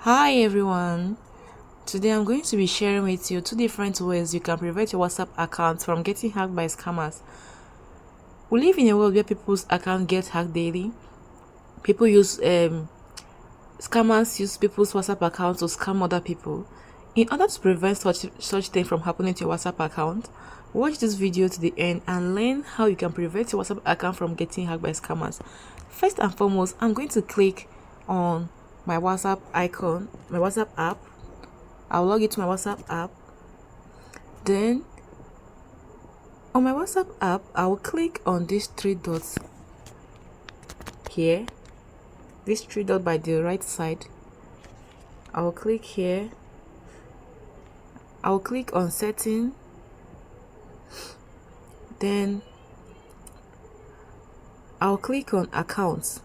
Hi everyone, today I'm going to be sharing with you two different ways you can prevent your WhatsApp account from getting hacked by scammers. We live in a world where people's accounts get hacked daily. People use scammers use people's WhatsApp accounts to scam other people. In order to prevent such thing from happening to your WhatsApp account, watch this video to the end and learn how you can prevent your WhatsApp account from getting hacked by scammers. First and foremost, I'm going to click on my WhatsApp icon, my WhatsApp app. I'll log into my WhatsApp app. Then on my WhatsApp app, I'll click on these three dots here. This three dot by the right side. I'll click here. I'll click on setting. Then I'll click on accounts.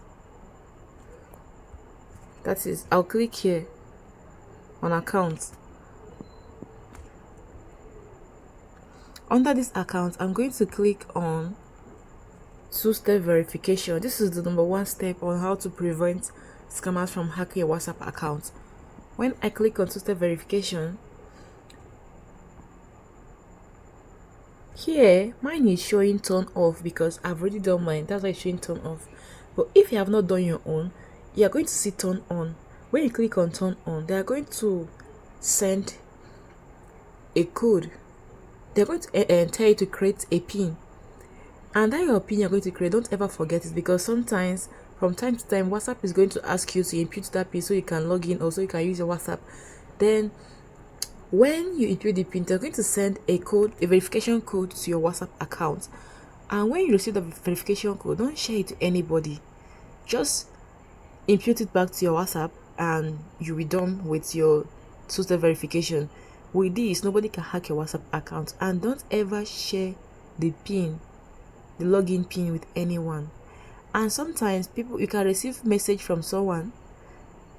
That is, I'll click here on accounts. Under this account, I'm going to click on two-step verification. This is the number one step on how to prevent scammers from hacking your WhatsApp account. When I click on two-step verification, here mine is showing turn off because I've already done mine. That's why it's showing turn off. But if you have not done your own, you are going to see turn on. When you click on turn on, they are going to send a code. They're going to tell you to create a pin, and that your pin you're going to create, don't ever forget it, because sometimes from time to time WhatsApp is going to ask you to input that pin so you can log in or so you can use your WhatsApp. Then when you input the pin, they're going to send a code, a verification code to your WhatsApp account. And when you receive the verification code, don't share it to anybody. Just input it back to your WhatsApp and you'll be done with your two-step verification. With this, nobody can hack your WhatsApp account. And don't ever share the pin, the login pin, with anyone. And sometimes you can receive message from someone.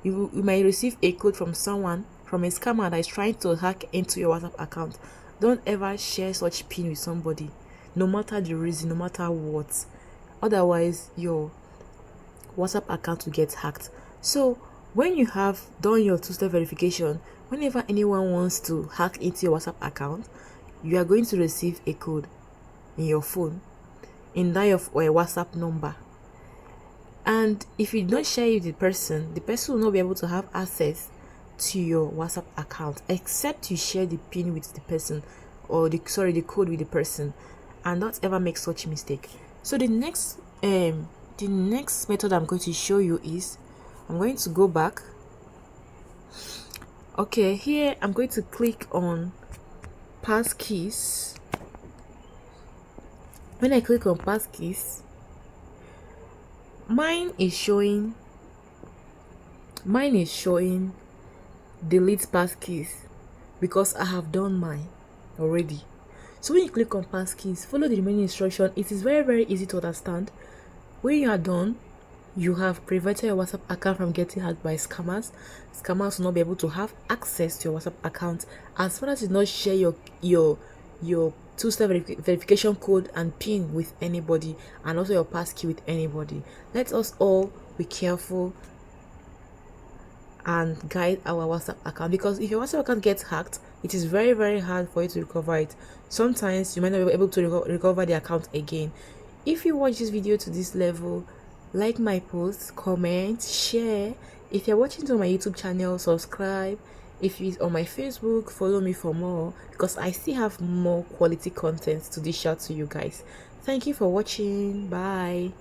You might receive a code from someone, from a scammer that is trying to hack into your WhatsApp account. Don't ever share such pin with somebody, no matter the reason, no matter what. Otherwise, your WhatsApp account will get hacked. So when you have done your two-step verification, whenever anyone wants to hack into your WhatsApp account, you are going to receive a code in your phone, in that of a WhatsApp number. And if you don't share it with the person will not be able to have access to your WhatsApp account except you share the pin with the person, or the code with the person. And don't ever make such mistake. So the next method I'm going to show you is, I'm going to go back. Okay, here I'm going to click on Passkeys. When I click on Passkeys, mine is showing delete Passkeys because I have done mine already. So when you click on Passkeys, follow the remaining instruction. It is very, very easy to understand. When you are done, you have prevented your WhatsApp account from getting hacked by scammers. Scammers will not be able to have access to your WhatsApp account as far as you not share your two-step verification code and pin with anybody, and also your passkey with anybody. Let us all be careful and guide our WhatsApp account, because if your WhatsApp account gets hacked, it is very, very hard for you to recover it. Sometimes you might not be able to recover the account again. If you watch this video to this level, like my post, comment, share. If you're watching it on my YouTube channel, subscribe. If it's on my Facebook, follow me for more, because I still have more quality content to dish out to you guys. Thank you for watching. Bye.